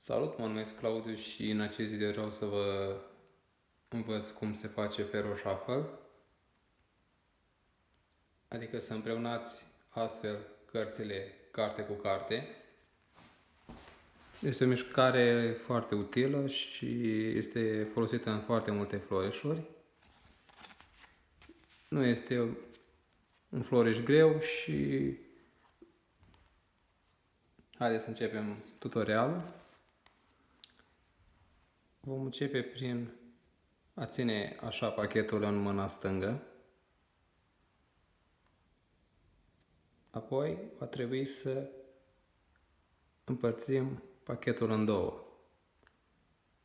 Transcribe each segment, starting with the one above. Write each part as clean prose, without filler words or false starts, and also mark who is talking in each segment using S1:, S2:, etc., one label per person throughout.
S1: Salut, mă numesc Claudiu și în acest video vreau să vă învăț cum se face Fero Shuffle, adică să împreunați astfel cărțile carte cu carte. Este o mișcare foarte utilă și este folosită în foarte multe floreșuri. Nu este un floreș greu și haideți să începem tutorialul. Vom începe prin a ține așa pachetul în mâna stângă. Apoi va trebui să împărțim pachetul în două.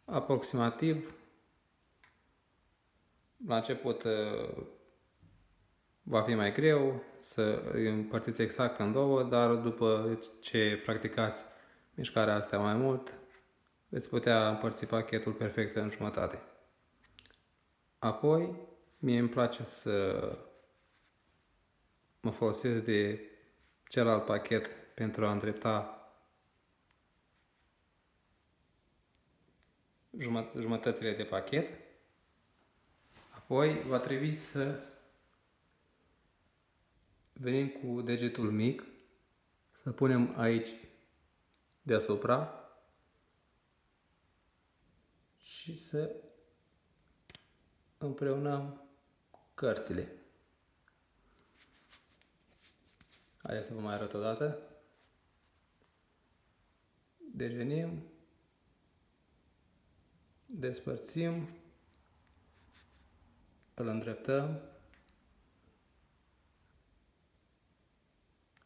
S1: Aproximativ, la început va fi mai greu să îi împărțiți exact în două, dar după ce practicați mișcarea asta mai mult, veți putea împărți pachetul perfect în jumătate. Apoi, mie îmi place să mă folosesc de celălalt pachet pentru a îndrepta jumătățile de pachet. Apoi va trebui să venim cu degetul mic, să punem aici deasupra și să împreunăm cărțile. Haideți să vă mai arăt o dată. Devenim, despărțim, îl îndreptăm.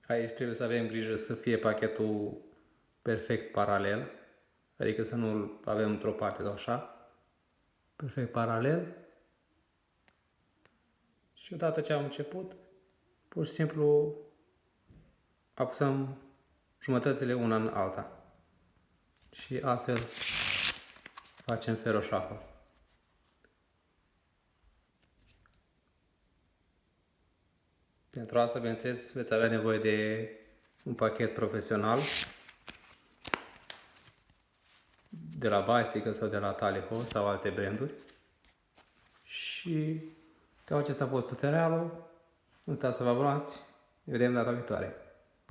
S1: Aici trebuie să avem grijă să fie pachetul perfect paralel, adică să nu-l avem într-o parte sau așa, perfect paralel. Și odată ce am început, pur și simplu apăsăm jumătățile una în alta. Și astfel facem Fero Shuffle. Pentru asta, bineînțeles, veți avea nevoie de un pachet profesional de la Bicycle sau de la Taliho sau alte branduri. Și cam acesta a fost tutorialul. Nu uitați să vă abonați. Ne vedem data viitoare.